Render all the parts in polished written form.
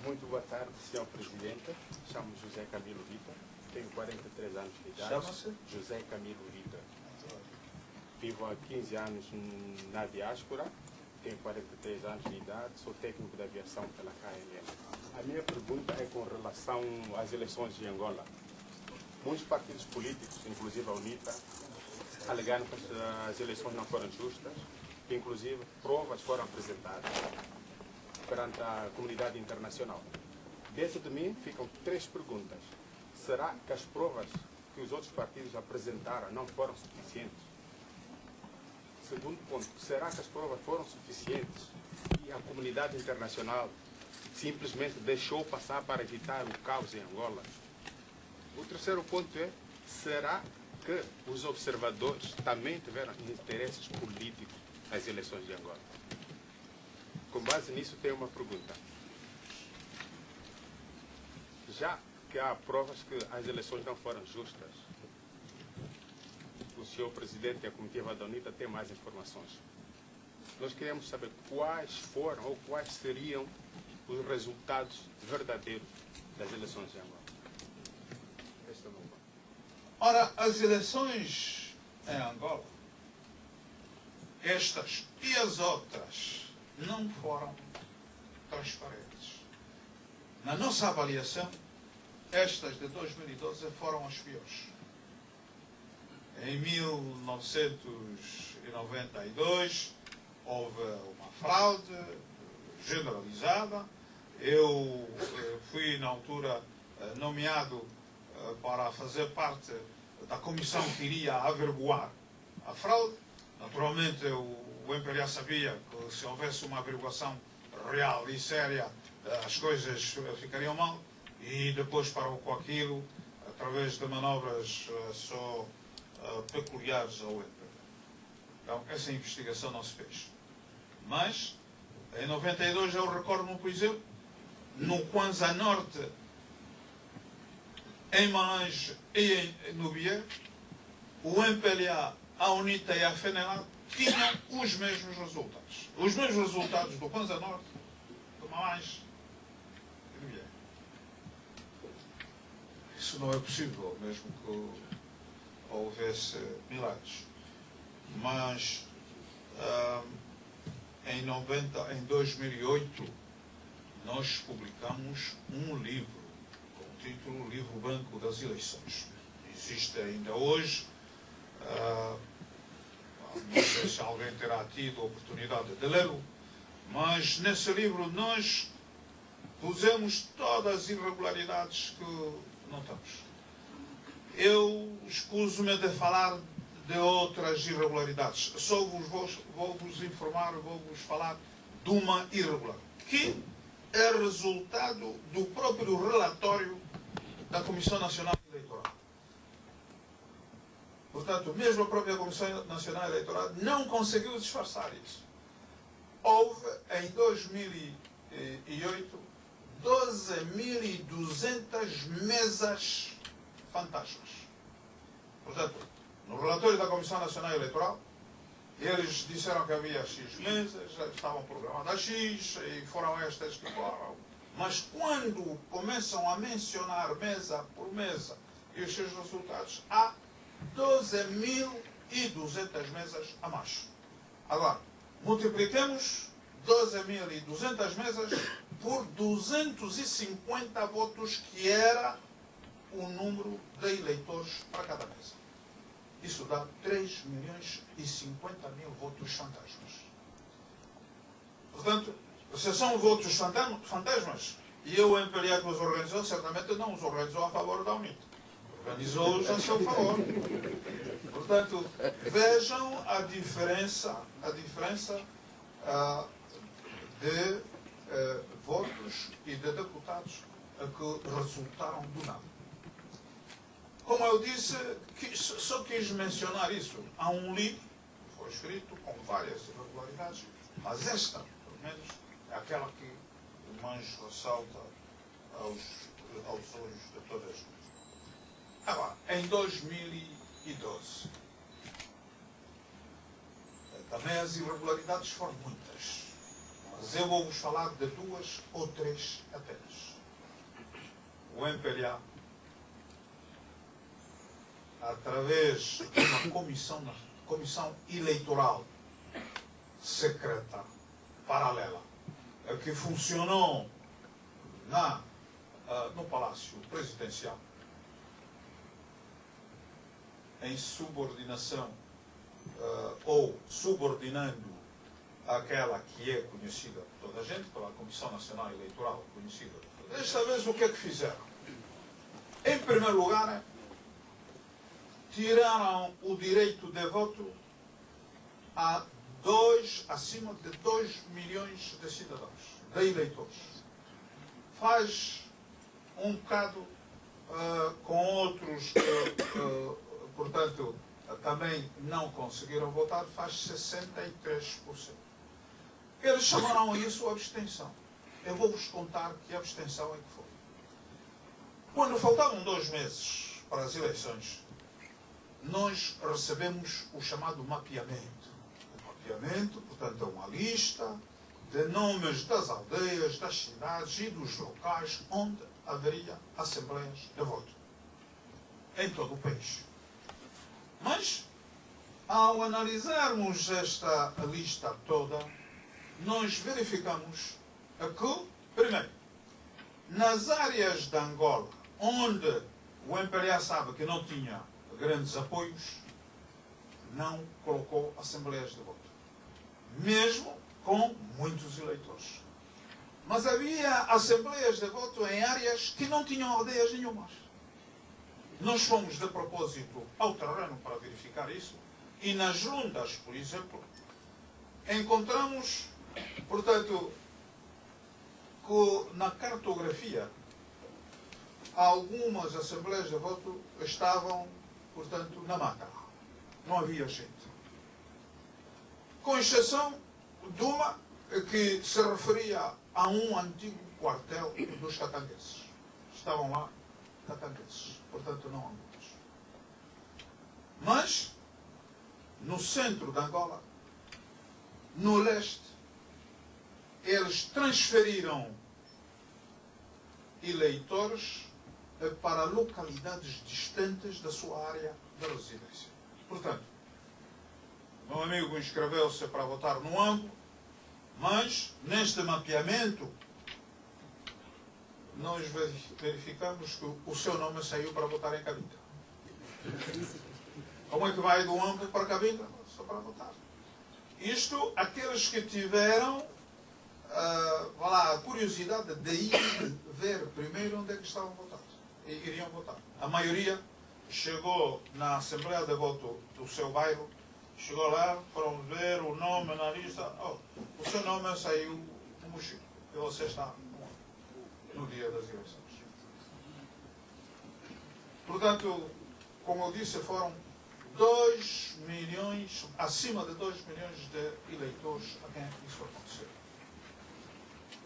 Muito boa tarde, Sr. Presidente. Chamo-me José Camilo Rita, tenho 43 anos de idade. Chama-se? José Camilo Rita. Vivo há 15 anos na diáspora, tenho 43 anos de idade, sou técnico de aviação pela KLM. A minha pergunta é com relação às eleições de Angola. Muitos partidos políticos, inclusive a UNITA, alegaram que as eleições não foram justas, que inclusive provas foram apresentadas perante a comunidade internacional. Dentro de mim ficam 3 perguntas. Será que as provas que os outros partidos apresentaram não foram suficientes? Segundo ponto, será que as provas foram suficientes e a comunidade internacional simplesmente deixou passar para evitar o caos em Angola? O terceiro ponto é, será que os observadores também tiveram interesses políticos nas eleições de Angola? Com base nisso, tenho uma pergunta. Já que há provas que as eleições não foram justas, o senhor Presidente e a comitiva da UNITA têm mais informações. Nós queremos saber quais foram ou quais seriam os resultados verdadeiros das eleições de Angola. Este é o meu ponto. Ora, as eleições em Angola, estas e as outras, não foram transparentes. Na nossa avaliação, estas de 2012 foram as piores. Em 1992 houve uma fraude generalizada. Eu fui, na altura, nomeado para fazer parte da comissão que iria averiguar a fraude. Naturalmente, o MPLA sabia que se houvesse uma averiguação real e séria, as coisas ficariam mal, e depois parou com aquilo, através de manobras só peculiares ao MPLA. Então, essa investigação não se fez. Mas, em 92, eu recordo-me, por exemplo, no Kwanza Norte, em Malange e no Bié, o MPLA, a UNITA e a FENELA tinham os mesmos resultados. Os mesmos resultados do Kwanza Norte, do Malange e do Bié. Isso não é possível, mesmo que houvesse milagres. Mas, em 2008, nós publicamos um livro, com o título Livro Branco das Eleições. Existe ainda hoje. Não sei se alguém terá tido a oportunidade de lê-lo, mas nesse livro nós pusemos todas as irregularidades que notamos. Eu escuso-me de falar de outras irregularidades. Só vou-vos informar, vou-vos falar de uma irregular, que é resultado do próprio relatório da Comissão Nacional Eleitoral. Portanto, mesmo a própria Comissão Nacional Eleitoral não conseguiu disfarçar isso. Houve, em 2008, 12.200 mesas fantasmas. Portanto, no relatório da Comissão Nacional Eleitoral, eles disseram que havia X mesas, estavam programadas X, e foram estas que foram. Mas quando começam a mencionar mesa por mesa e os seus resultados, há 12.200 mesas a mais. Agora, multipliquemos 12.200 mesas por 250 votos, que era o número de eleitores para cada mesa. Isso dá 3.050.000 votos fantasmas. Portanto, se são votos fantasmas, e o MPLA que os organizou, certamente não os organizou a favor da UNITA. Organizou-os a seu favor. Portanto, vejam a diferença de votos e de deputados que resultaram do nada. Como eu disse, só quis mencionar isso. Há um livro que foi escrito com várias irregularidades, mas esta, pelo menos, é aquela que o manjo ressalta aos olhos de todas as coisas. Agora, em 2012, também as irregularidades foram muitas. Mas eu vou-vos falar de 2 ou 3 apenas. O MPLA, através de uma comissão eleitoral secreta, paralela, que funcionou no Palácio Presidencial, em subordinação ou subordinando aquela que é conhecida por toda a gente, pela Comissão Nacional Eleitoral, conhecida por toda a gente. Desta vez, o que é que fizeram? Em primeiro lugar, tiraram o direito de voto a acima de 2 milhões de cidadãos, de eleitores. Faz um bocado com outros que, portanto, também não conseguiram votar, faz 63%. Eles chamaram isso abstenção. Eu vou-vos contar que abstenção é que foi. Quando faltavam 2 meses para as eleições, nós recebemos o chamado mapeamento. O mapeamento, portanto, é uma lista de nomes das aldeias, das cidades e dos locais onde haveria assembleias de voto. Em todo o país. Mas, ao analisarmos esta lista toda, nós verificamos que, primeiro, nas áreas de Angola, onde o MPLA sabe que não tinha grandes apoios, não colocou assembleias de voto. Mesmo com muitos eleitores. Mas havia assembleias de voto em áreas que não tinham aldeias nenhumas. Nós fomos de propósito ao terreno para verificar isso e nas Lundas, por exemplo, encontramos, portanto, que na cartografia algumas assembleias de voto estavam, portanto, na mata. Não havia gente. Com exceção de uma que se referia a um antigo quartel dos catangueses. Estavam lá catangueses, portanto não angolanos. Mas, no centro de Angola, no leste, eles transferiram eleitores para localidades distantes da sua área de residência. Portanto, meu amigo inscreveu-se para votar no Ambo, mas neste mapeamento nós verificamos que o seu nome saiu para votar em Cabinda. Como é que vai do Ambo para Cabinda? Só para votar. Isto, aqueles que tiveram a curiosidade de ir ver primeiro onde é que estavam votados e iriam votar. A maioria chegou na Assembleia de Voto do seu bairro, chegou lá, foram ver o nome na lista. Oh, o seu nome saiu no mochilo e você está no dia das eleições. Portanto, como eu disse, foram 2 milhões, acima de 2 milhões de eleitores a quem isso aconteceu.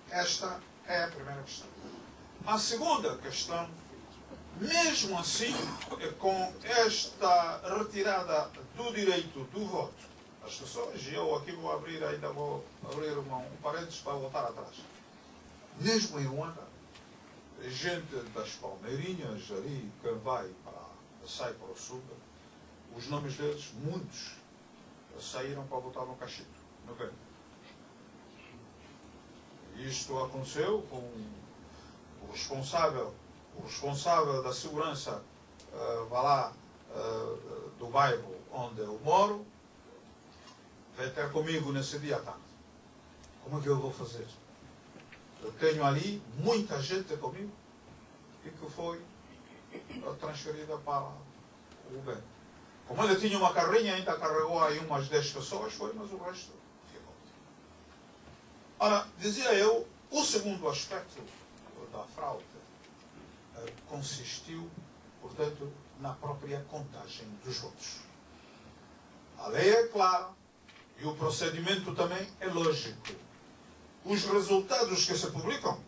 Esta é a primeira questão. A segunda questão, mesmo assim, com esta retirada do direito do voto, as pessoas, e eu aqui vou abrir, ainda vou abrir um parênteses para voltar atrás. Mesmo em Luanda, gente das Palmeirinhas ali, que sai para o sul, os nomes deles, muitos, saíram para votar no Cachito, no Bem. Isto aconteceu com o responsável da segurança do bairro onde eu moro, veio até comigo nesse dia à tarde. Como é que eu vou fazer? Eu tenho ali muita gente comigo e que foi transferida para o bem. Como ele tinha uma carrinha, ainda carregou aí umas 10 pessoas, foi, mas o resto ficou. Ora, dizia eu, o segundo aspecto da fraude consistiu, portanto, na própria contagem dos votos. A lei é clara e o procedimento também é lógico. Os resultados que se publicam,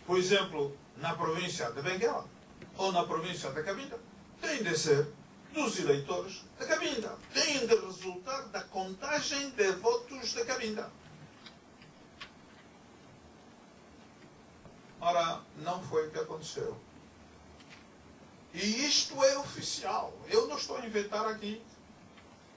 por exemplo, na província de Benguela ou na província de Cabinda, têm de ser dos eleitores de Cabinda. Têm de resultar da contagem de votos de Cabinda. Ora, não foi o que aconteceu. E isto é oficial. Eu não estou a inventar aqui.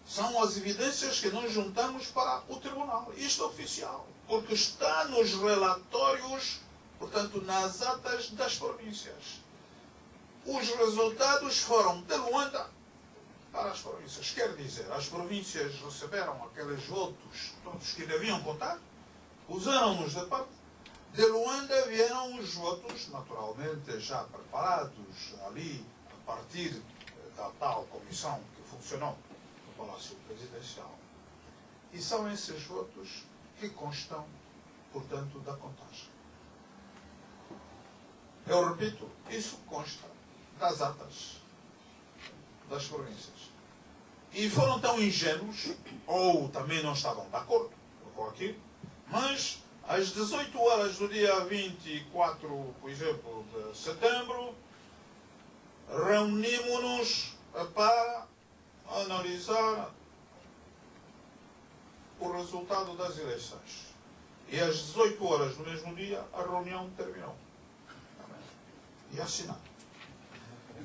São as evidências que nós juntamos para o tribunal. Isto é oficial. Porque está nos relatórios, portanto, nas atas das províncias. Os resultados foram de Luanda para as províncias. Quer dizer, as províncias receberam aqueles votos todos que deviam contar, usaram-nos de parte. De Luanda vieram os votos, naturalmente, já preparados ali, a partir da tal comissão que funcionou no Palácio Presidencial. E são esses votos que constam, portanto, da contagem. Eu repito, isso consta das atas das províncias. E foram tão ingênuos, ou também não estavam de acordo com aquilo, mas às 18 horas do dia 24, por exemplo, de setembro, reunimos-nos para analisar o resultado das eleições. E às 18 horas do mesmo dia, a reunião terminou. E assinado.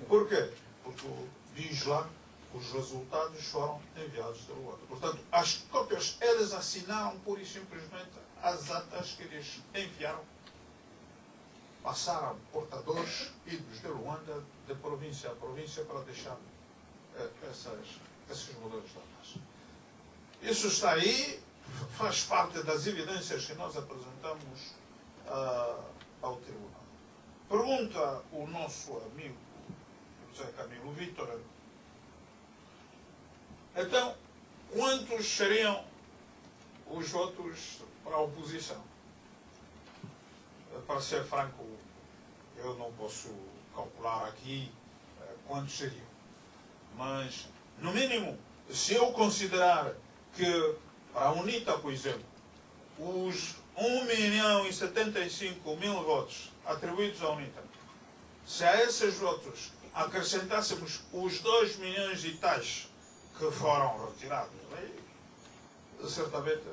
Por quê? Porque diz lá que os resultados foram enviados de Luanda. Portanto, as cópias, eles assinaram pura e simplesmente as atas que eles enviaram. Passaram portadores idos de Luanda, de província a província, para deixar esses modelos de atas. Isso está aí, faz parte das evidências que nós apresentamos ao tribunal. Pergunta o nosso amigo José Camilo Vítor, então, quantos seriam os votos para a oposição? Para ser franco, eu não posso calcular aqui quantos seriam. Mas, no mínimo, se eu considerar que para a UNITA, por exemplo, os 1.075.000 votos atribuídos à UNITA, se a esses votos acrescentássemos os 2 milhões e tais que foram retirados, certamente,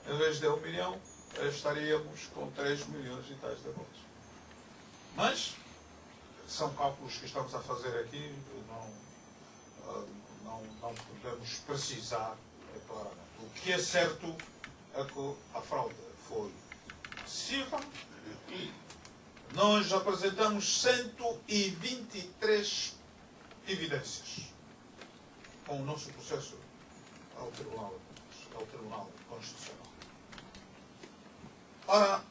em vez de 1 milhão, estaríamos com 3 milhões e tais de votos. Mas são cálculos que estamos a fazer aqui, não podemos precisar claramente. O que é certo é que a fraude foi excessiva. Nós apresentamos 123 evidências com o nosso processo ao Tribunal Constitucional. Ora,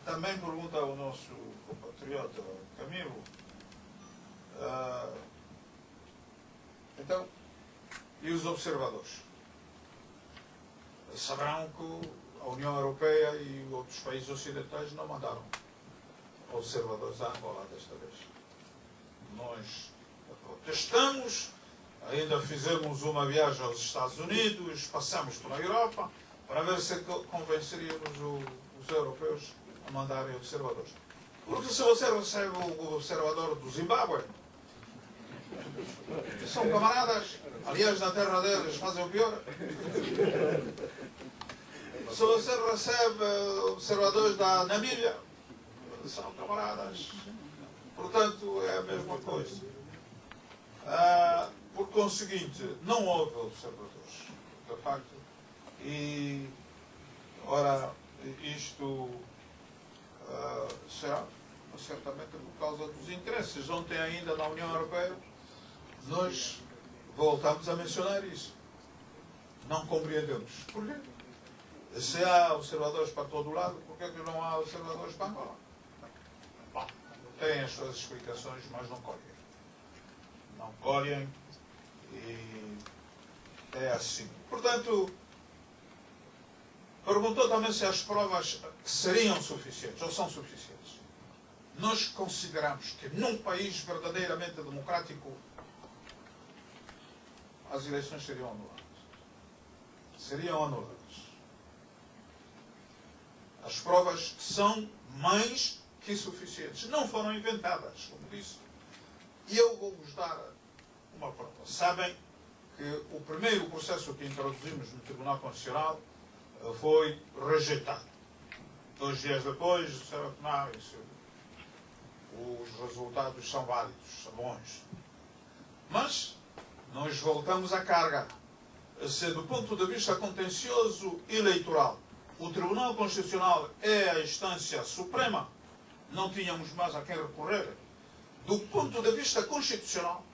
também pergunta ao nosso compatriota Camilo, então, e os observadores? Saberão que a União Europeia e outros países ocidentais não mandaram observadores a Angola desta vez. Nós protestamos, ainda fizemos uma viagem aos Estados Unidos, passamos pela Europa, para ver se convenceríamos os europeus a mandarem observadores. Porque se você recebe o observador do Zimbábue, são camaradas, aliás, na terra deles fazem o pior. Se você recebe observadores da Namíbia, são camaradas. Portanto, é a mesma coisa. Por conseguinte, não houve observadores, de facto. E, ora, isto será certamente por causa dos interesses. Ontem ainda na União Europeia, nós voltamos a mencionar isso. Não compreendemos. Por quê? Se há observadores para todo lado, por que não há observadores para Angola? Bom, tem as suas explicações, mas não colhem. Não colhem e é assim. Portanto, perguntou também se as provas seriam suficientes ou são suficientes. Nós consideramos que num país verdadeiramente democrático as eleições seriam anuladas. Seriam anuladas. As provas são mais que suficientes. Não foram inventadas, como disse. E eu vou-vos dar uma prova. Sabem que o primeiro processo que introduzimos no Tribunal Constitucional foi rejeitado. 2 dias depois, disseram que não, isso os resultados são válidos, são bons. Mas nós voltamos à carga. Se do ponto de vista contencioso eleitoral o Tribunal Constitucional é a instância suprema, não tínhamos mais a quem recorrer. Do ponto de vista constitucional,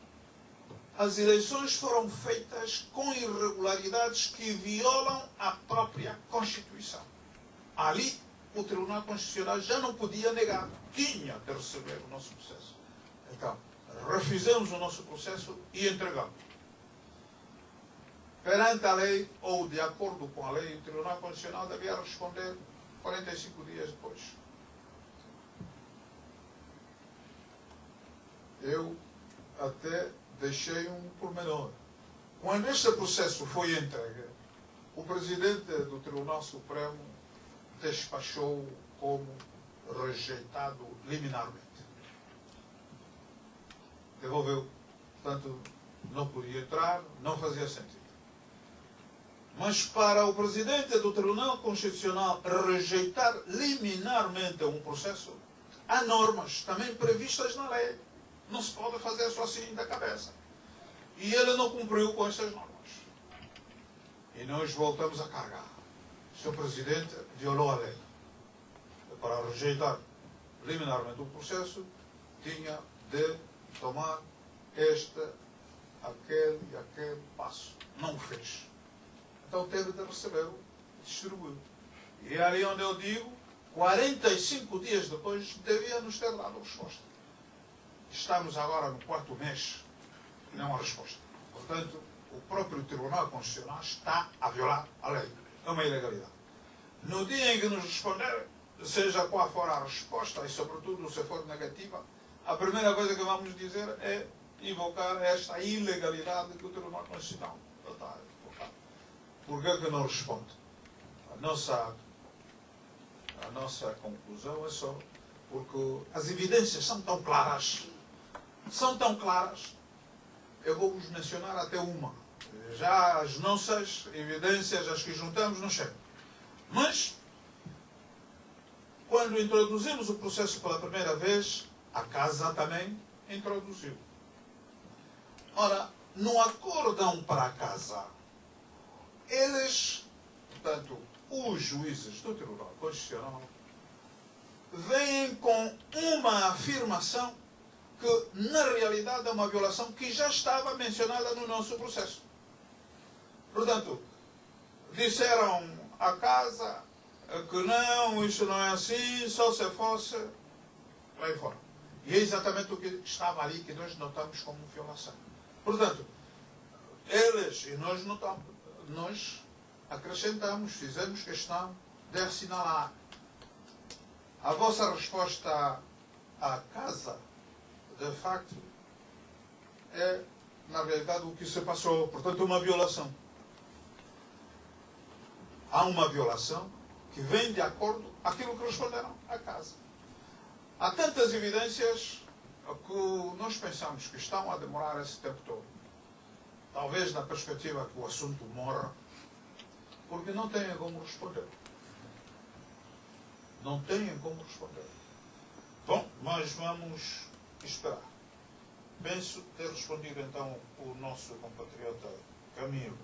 as eleições foram feitas com irregularidades que violam a própria Constituição. Ali, o Tribunal Constitucional já não podia negar, tinha de receber o nosso processo. Então, refizemos o nosso processo e entregamos. Perante a lei, ou de acordo com a lei, o Tribunal Constitucional devia responder 45 dias depois. Eu até deixei um pormenor. Quando este processo foi entregue, o presidente do Tribunal Supremo despachou como rejeitado liminarmente. Devolveu. Portanto, não podia entrar, não fazia sentido. Mas para o presidente do Tribunal Constitucional rejeitar liminarmente um processo, há normas também previstas na lei. Não se pode fazer só assim da cabeça. E ele não cumpriu com essas normas. E nós voltamos a carregar. O Sr. Presidente violou a lei. Para rejeitar liminarmente o processo, tinha de tomar este, aquele e aquele passo. Não o fez. Então teve de recebê-lo e distribuí-lo. E é ali onde eu digo, 45 dias depois, devia nos ter dado a resposta. Estamos agora no 4º mês e não há resposta. Portanto, o próprio Tribunal Constitucional está a violar a lei. É uma ilegalidade. No dia em que nos responder, seja qual for a resposta, e sobretudo se for negativa, a primeira coisa que vamos dizer é invocar esta ilegalidade que o Tribunal Constitucional está a invocar. Por que é que não responde? A nossa conclusão é só porque as evidências são tão claras. São tão claras. Eu vou-vos mencionar até uma. Já as nossas evidências, as que juntamos, não chegam. Mas, quando introduzimos o processo pela primeira vez, a Casa também introduziu. Ora, no acórdão para a Casa, eles, portanto, os juízes do Tribunal Constitucional, vêm com uma afirmação que, na realidade, é uma violação que já estava mencionada no nosso processo. Portanto, disseram à Casa que não, isso não é assim, só se fosse lá fora. E é exatamente o que estava ali que nós notamos como violação. Portanto, eles e nós notamos, nós acrescentamos, fizemos questão de assinalar. A vossa resposta à Casa, de facto, é, na realidade, o que se passou. Portanto, uma violação. Há uma violação que vem de acordo com aquilo que responderam à Casa. Há tantas evidências que nós pensamos que estão a demorar esse tempo todo. Talvez na perspectiva que o assunto morra, porque não têm como responder. Não têm como responder. Bom, mas vamos esperar. Penso ter respondido então o nosso compatriota Camilo